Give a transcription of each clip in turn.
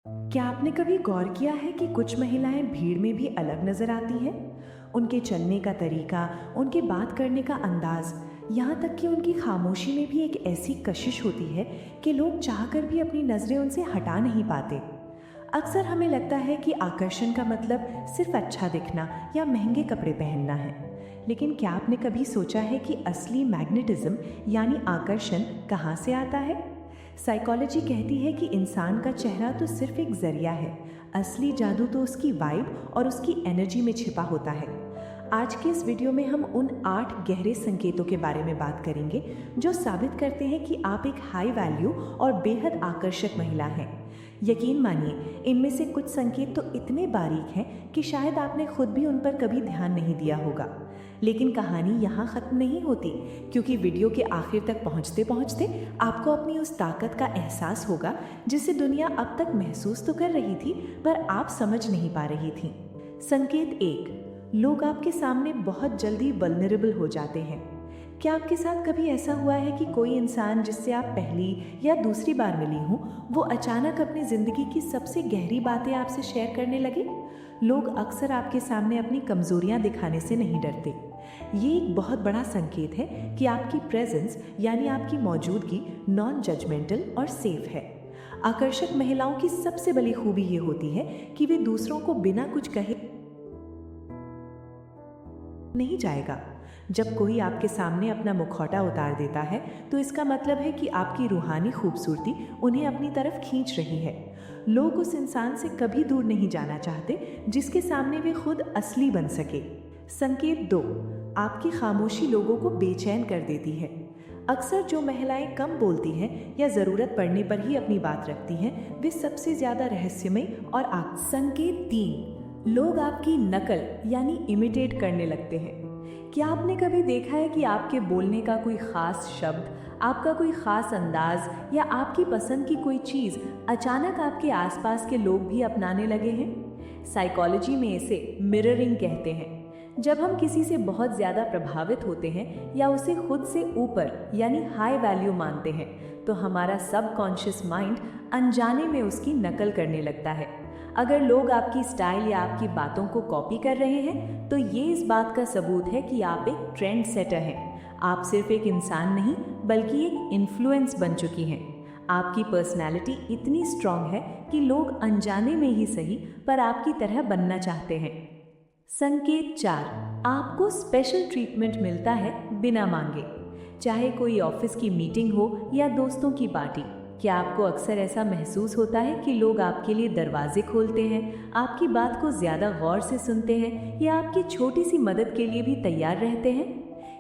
क्या आपने कभी गौर किया है कि कुछ महिलाएं भीड़ में भी अलग नजर आती हैं? उनके चलने का तरीका, उनके बात करने का अंदाज, यहाँ तक कि उनकी खामोशी में भी एक ऐसी कशिश होती है कि लोग चाहकर भी अपनी नजरें उनसे हटा नहीं पाते। अक्सर हमें लगता है कि आकर्षण का मतलब सिर्फ अच्छा दिखना या महंगे कपड़े पहनना है, लेकिन क्या आपने कभी सोचा है कि असली मैग्नेटिज्म यानी आकर्षण कहाँ से आता है? साइकोलॉजी कहती है कि इंसान का चेहरा तो सिर्फ एक जरिया है, असली जादू तो उसकी वाइब और उसकी एनर्जी में छिपा होता है। आज के इस वीडियो में हम उन 8 गहरे संकेतों के बारे में बात करेंगे जो साबित करते हैं कि आप एक हाई वैल्यू और बेहद आकर्षक महिला हैं। यकीन मानिए, इनमें से कुछ संकेत तो इतने बारीक हैं कि शायद आपने खुद भी उन पर कभी ध्यान नहीं दिया होगा। लेकिन कहानी यहाँ ख़त्म नहीं होती, क्योंकि वीडियो के आखिर तक पहुँचते पहुँचते आपको अपनी उस ताकत का एहसास होगा जिसे दुनिया अब तक महसूस तो कर रही थी, पर आप समझ नहीं पा रही थी। संकेत 1, लोग आपके सामने बहुत जल्दी वल्नरेबल हो जाते हैं। क्या आपके साथ कभी ऐसा हुआ है कि कोई इंसान जिससे आप पहली या दूसरी बार मिली हों, वो अचानक अपनी ज़िंदगी की सबसे गहरी बातें आपसे शेयर करने लगे? लोग अक्सर आपके सामने अपनी कमज़ोरियाँ दिखाने से नहीं डरते। ये एक बहुत बड़ा संकेत है कि आपकी प्रेजेंस यानी आपकी मौजूदगी नॉन जजमेंटल और सेफ है। आकर्षक महिलाओं की सबसे बड़ी खूबी ये होती है कि वे दूसरों को बिना कुछ कहे नहीं जाएगा। जब कोई आपके सामने अपना मुखौटा उतार देता है तो इसका मतलब है कि आपकी रूहानी खूबसूरती उन्हें अपनी तरफ खींच रही है। लोग उस इंसान से कभी दूर नहीं जाना चाहते जिसके सामने वे खुद असली बन सके। संकेत 2, आपकी खामोशी लोगों को बेचैन कर देती है। अक्सर जो महिलाएं कम बोलती हैं या ज़रूरत पड़ने पर ही अपनी बात रखती हैं, वे सबसे ज़्यादा रहस्यमय और संकेत 3, लोग आपकी नकल यानी इमिटेट करने लगते हैं। क्या आपने कभी देखा है कि आपके बोलने का कोई ख़ास शब्द, आपका कोई ख़ास अंदाज या आपकी पसंद की कोई चीज़ अचानक आपके आसपास के लोग भी अपनाने लगे हैं? साइकोलॉजी में इसे मिररिंग कहते हैं। जब हम किसी से बहुत ज़्यादा प्रभावित होते हैं या उसे खुद से ऊपर यानी हाई वैल्यू मानते हैं, तो हमारा सबकॉन्शियस माइंड अनजाने में उसकी नकल करने लगता है। अगर लोग आपकी स्टाइल या आपकी बातों को कॉपी कर रहे हैं, तो ये इस बात का सबूत है कि आप एक ट्रेंड सेटर हैं। आप सिर्फ एक इंसान नहीं, बल्कि एक इन्फ्लुएंस बन चुकी हैं। आपकी पर्सनैलिटी इतनी स्ट्रांग है कि लोग अनजाने में ही सही, पर आपकी तरह बनना चाहते हैं। संकेत 4, आपको स्पेशल ट्रीटमेंट मिलता है बिना मांगे। चाहे कोई ऑफिस की मीटिंग हो या दोस्तों की पार्टी, क्या आपको अक्सर ऐसा महसूस होता है कि लोग आपके लिए दरवाजे खोलते हैं, आपकी बात को ज़्यादा गौर से सुनते हैं या आपकी छोटी सी मदद के लिए भी तैयार रहते हैं?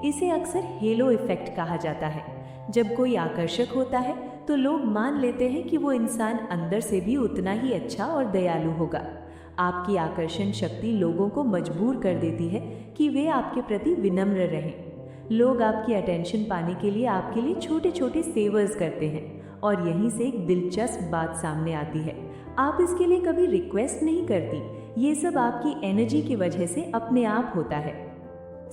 इसे अक्सर हेलो इफ़ेक्ट कहा जाता है। जब कोई आकर्षक होता है तो लोग मान लेते हैं कि वो इंसान अंदर से भी उतना ही अच्छा और दयालु होगा। आपकी आकर्षण शक्ति लोगों को मजबूर कर देती है कि वे आपके प्रति विनम्र रहें। लोग आपकी अटेंशन पाने के लिए आपके लिए छोटे छोटे फेवर्स करते हैं, और यहीं से एक दिलचस्प बात सामने आती है। आप इसके लिए कभी रिक्वेस्ट नहीं करती, ये सब आपकी एनर्जी की वजह से अपने आप होता है।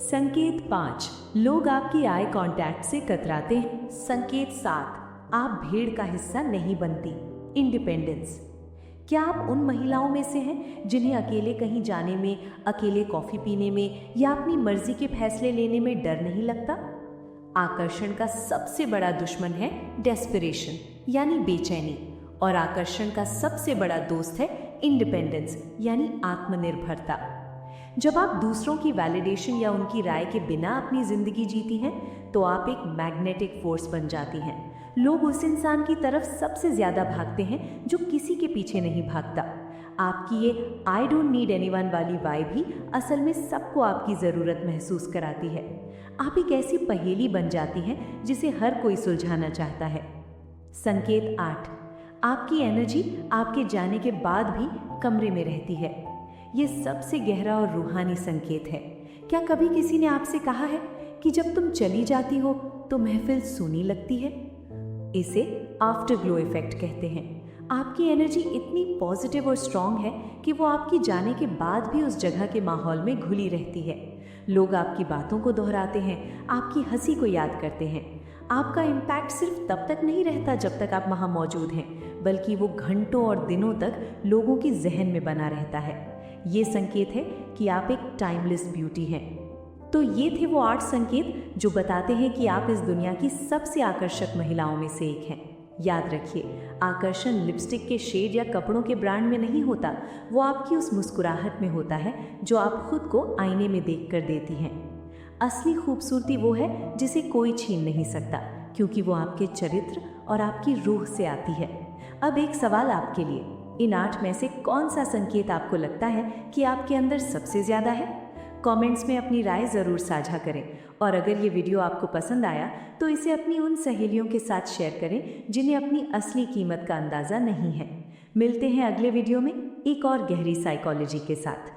संकेत 5, लोग आपकी आई कांटेक्ट से कतराते हैं। संकेत 7, आप भीड़ का हिस्सा नहीं बनती। इंडिपेंडेंस। क्या आप उन महिलाओं में से हैं जिन्हें अकेले कहीं जाने में, अकेले कॉफ़ी पीने में या अपनी मर्जी के फैसले लेने में डर नहीं लगता? आकर्षण का सबसे बड़ा दुश्मन है डेस्परेशन यानी बेचैनी, और आकर्षण का सबसे बड़ा दोस्त है इंडिपेंडेंस यानी आत्मनिर्भरता। जब आप दूसरों की वैलिडेशन या उनकी राय के बिना अपनी जिंदगी जीती हैं, तो आप एक मैग्नेटिक फोर्स बन जाती हैं। लोग उस इंसान की तरफ सबसे ज्यादा भागते हैं जो किसी के पीछे नहीं भागता। आपकी ये आई डोंट नीड एनीवन वाली वाइब ही असल में सबको आपकी ज़रूरत महसूस कराती है। आप एक ऐसी पहेली बन जाती हैं जिसे हर कोई सुलझाना चाहता है। संकेत 8, आपकी एनर्जी आपके जाने के बाद भी कमरे में रहती है। ये सबसे गहरा और रूहानी संकेत है। क्या कभी किसी ने आपसे कहा है कि जब तुम चली जाती हो तो महफिल सूनी लगती है? इसे आफ्टर ग्लो इफेक्ट कहते हैं। आपकी एनर्जी इतनी पॉजिटिव और स्ट्रांग है कि वो आपकी जाने के बाद भी उस जगह के माहौल में घुली रहती है। लोग आपकी बातों को दोहराते हैं, आपकी हंसी को याद करते हैं, आपका इम्पैक्ट सिर्फ तब तक नहीं रहता जब तक आप वहाँ मौजूद हैं, बल्कि वो घंटों और दिनों तक लोगों की जहन में बना रहता है। ये संकेत है कि आप एक टाइमलेस ब्यूटी हैं। तो ये थे वो 8 संकेत जो बताते हैं कि आप इस दुनिया की सबसे आकर्षक महिलाओं में से एक हैं। याद रखिए, आकर्षण लिपस्टिक के शेड या कपड़ों के ब्रांड में नहीं होता, वो आपकी उस मुस्कुराहट में होता है जो आप खुद को आईने में देख कर देती हैं। असली खूबसूरती वो है जिसे कोई छीन नहीं सकता, क्योंकि वो आपके चरित्र और आपकी रूह से आती है। अब एक सवाल आपके लिए, इन 8 में से कौन सा संकेत आपको लगता है कि आपके अंदर सबसे ज्यादा है? कमेंट्स में अपनी राय ज़रूर साझा करें, और अगर ये वीडियो आपको पसंद आया तो इसे अपनी उन सहेलियों के साथ शेयर करें जिन्हें अपनी असली कीमत का अंदाज़ा नहीं है। मिलते हैं अगले वीडियो में एक और गहरी साइकोलॉजी के साथ।